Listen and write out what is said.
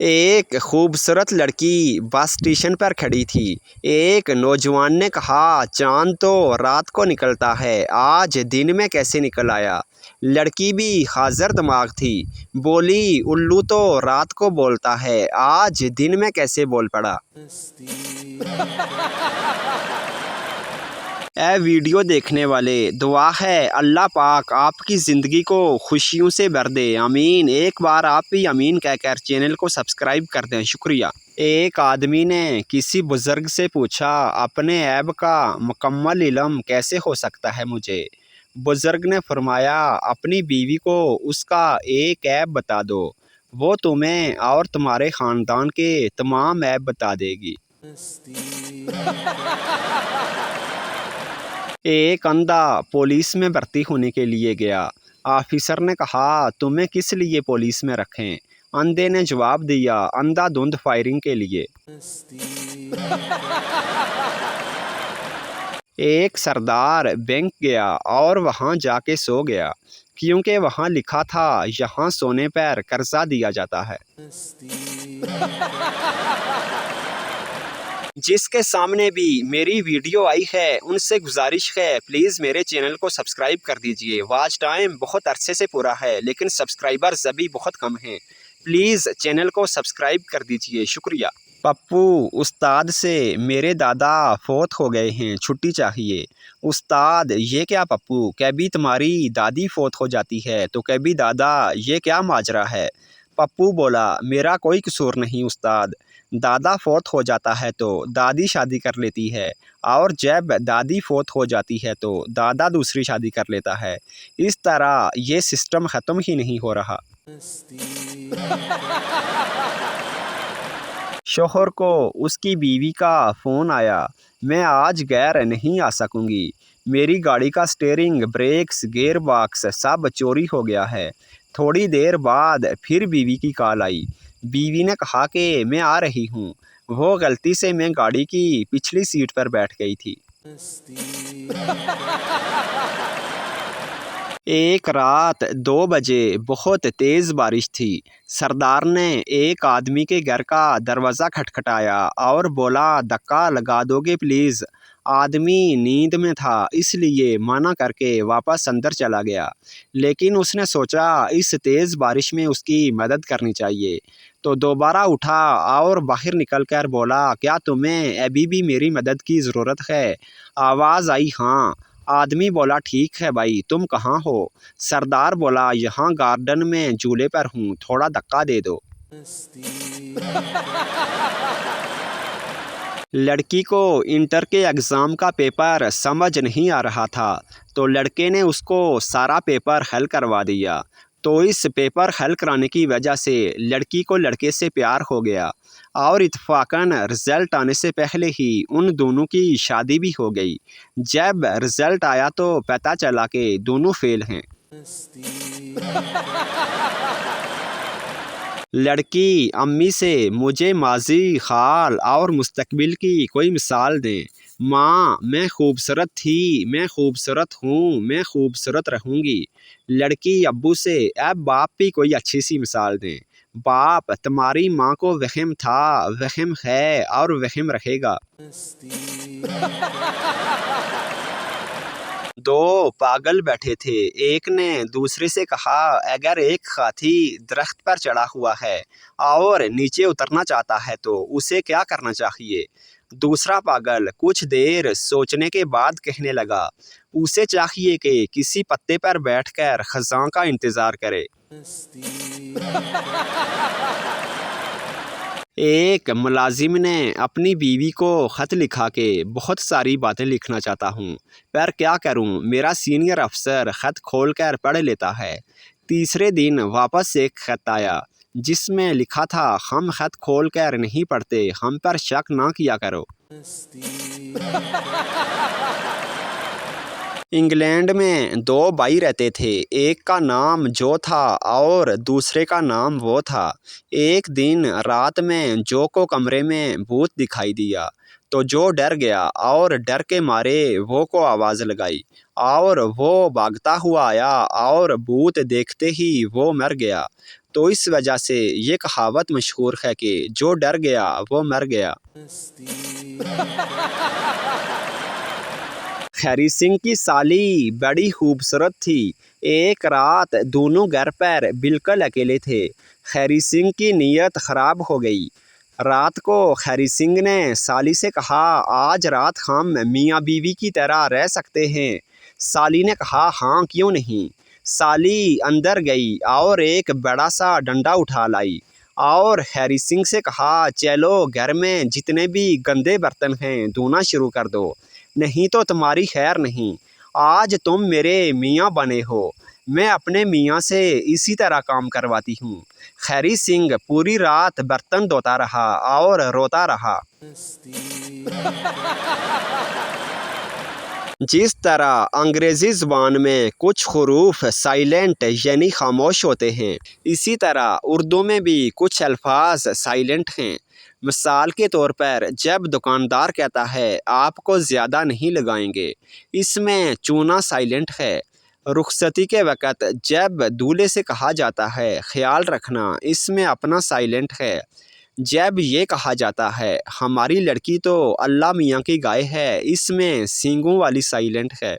एक खूबसूरत लड़की बस स्टेशन पर खड़ी थी। एक नौजवान ने कहा, चांद तो रात को निकलता है, आज दिन में कैसे निकल आया। लड़की भी हाजिर दिमाग थी, बोली, उल्लू तो रात को बोलता है, आज दिन में कैसे बोल पड़ा। ए वीडियो देखने वाले, दुआ है अल्लाह पाक आपकी ज़िंदगी को खुशियों से भर दे, आमीन। एक बार आप भी आमीन कहकर चैनल को सब्सक्राइब कर दें, शुक्रिया। एक आदमी ने किसी बुज़ुर्ग से पूछा, अपने ऐब का मुकम्मल इल्म कैसे हो सकता है मुझे। बुज़ुर्ग ने फरमाया, अपनी बीवी को उसका एक ऐब बता दो, वो तुम्हें और तुम्हारे ख़ानदान के तमाम ऐब बता देगी। एक अंधा पुलिस में भर्ती होने के लिए गया। ऑफिसर ने कहा, तुम्हें किस लिए पुलिस में रखें। अंधे ने जवाब दिया, अंधाधुंध फायरिंग के लिए। एक सरदार बैंक गया और वहां जाके सो गया, क्योंकि वहां लिखा था, यहाँ सोने पर कर्जा दिया जाता है। जिसके सामने भी मेरी वीडियो आई है, उनसे गुजारिश है, प्लीज़ मेरे चैनल को सब्सक्राइब कर दीजिए। वॉच टाइम बहुत अरसे से पूरा है, लेकिन सब्सक्राइबर्स अभी बहुत कम हैं। प्लीज़ चैनल को सब्सक्राइब कर दीजिए, शुक्रिया। पप्पू, उस्ताद से मेरे दादा फौत हो गए हैं, छुट्टी चाहिए। उस्ताद, ये क्या पप्पू, कभी तुम्हारी दादी फौत हो जाती है तो कभी दादा, ये क्या माजरा है। पप्पू बोला, मेरा कोई कसूर नहीं उस्ताद, दादा फौत हो जाता है तो दादी शादी कर लेती है, और जब दादी फौत हो जाती है तो दादा दूसरी शादी कर लेता है। इस तरह ये सिस्टम ख़त्म ही नहीं हो रहा। शौहर को उसकी बीवी का फ़ोन आया, मैं आज गैर नहीं आ सकूँगी, मेरी गाड़ी का स्टीयरिंग, ब्रेक्स, गियर बॉक्स सब चोरी हो गया है। थोड़ी देर बाद फिर बीवी की कॉल आई। बीवी ने कहा कि मैं आ रही हूँ, वो गलती से मैं गाड़ी की पिछली सीट पर बैठ गई थी। एक रात 2 बजे बहुत तेज़ बारिश थी। सरदार ने एक आदमी के घर का दरवाज़ा खटखटाया और बोला, धक्का लगा दोगे प्लीज़। आदमी नींद में था, इसलिए मना करके वापस अंदर चला गया। लेकिन उसने सोचा, इस तेज़ बारिश में उसकी मदद करनी चाहिए, तो दोबारा उठा और बाहर निकलकर बोला, क्या तुम्हें अभी भी मेरी मदद की ज़रूरत है। आवाज़ आई, हाँ। आदमी बोला, ठीक है भाई, तुम कहाँ हो। सरदार बोला, यहाँ गार्डन में झूले पर हूँ, थोड़ा धक्का दे दो। लड़की को इंटर के एग्ज़ाम का पेपर समझ नहीं आ रहा था, तो लड़के ने उसको सारा पेपर हल करवा दिया। तो इस पेपर हल कराने की वजह से लड़की को लड़के से प्यार हो गया, और इत्फाकन रिज़ल्ट आने से पहले ही उन दोनों की शादी भी हो गई। जब रिज़ल्ट आया तो पता चला कि दोनों फेल हैं। लड़की अम्मी से, मुझे माजी, खाल और मुस्तकबिल की कोई मिसाल दें। माँ, मैं खूबसूरत थी, मैं खूबसूरत हूँ, मैं खूबसूरत रहूँगी। लड़की अब्बू से, अब बाप भी कोई अच्छी सी मिसाल दें। बाप, तुम्हारी माँ को वहम था, वहम है और वहम रहेगा। दो पागल बैठे थे, एक ने दूसरे से कहा, अगर एक हाथी दरख्त पर चढ़ा हुआ है और नीचे उतरना चाहता है तो उसे क्या करना चाहिए। दूसरा पागल कुछ देर सोचने के बाद कहने लगा, उसे चाहिए कि किसी पत्ते पर बैठकर खज़ां का इंतज़ार करे। एक मुलाजिम ने अपनी बीवी को ख़त लिखा कि बहुत सारी बातें लिखना चाहता हूँ, पर क्या करूँ, मेरा सीनियर अफसर ख़त खोलकर पढ़ लेता है। तीसरे दिन वापस एक ख़त आया, जिसमें लिखा था, हम ख़त खोलकर नहीं पढ़ते, हम पर शक ना किया करो। इंग्लैंड में 2 भाई रहते थे, एक का नाम जो था और दूसरे का नाम वो था। एक दिन रात में जो को कमरे में भूत दिखाई दिया, तो जो डर गया और डर के मारे वो को आवाज़ लगाई, और वो भागता हुआ आया और भूत देखते ही वो मर गया। तो इस वजह से ये कहावत मशहूर है कि जो डर गया वो मर गया। खैरी सिंह की साली बड़ी खूबसूरत थी। एक रात दोनों घर पर बिल्कुल अकेले थे। खैरी सिंह की नीयत ख़राब हो गई। रात को खैरी सिंह ने साली से कहा, आज रात हम मियाँ बीवी की तरह रह सकते हैं। साली ने कहा, हाँ क्यों नहीं। साली अंदर गई और एक बड़ा सा डंडा उठा लाई और खैरी सिंह से कहा, चलो घर में जितने भी गंदे बर्तन हैं धोना शुरू कर दो, नहीं तो तुम्हारी खैर नहीं। आज तुम मेरे मियाँ बने हो, मैं अपने मियाँ से इसी तरह काम करवाती हूँ। खैरी सिंह पूरी रात बर्तन धोता रहा और रोता रहा। जिस तरह अंग्रेज़ी ज़बान में कुछ हरूफ साइलेंट यानी खामोश होते हैं, इसी तरह उर्दू में भी कुछ अल्फाज साइलेंट हैं। मिसाल के तौर पर जब दुकानदार कहता है आपको ज़्यादा नहीं लगाएंगे, इसमें चूना साइलेंट है। रुखसती के वक़्त जब दूल्हे से कहा जाता है ख्याल रखना, इसमें अपना साइलेंट है। जब ये कहा जाता है हमारी लड़की तो अल्लाह मियाँ की गाय है, इसमें सींगों वाली साइलेंट है।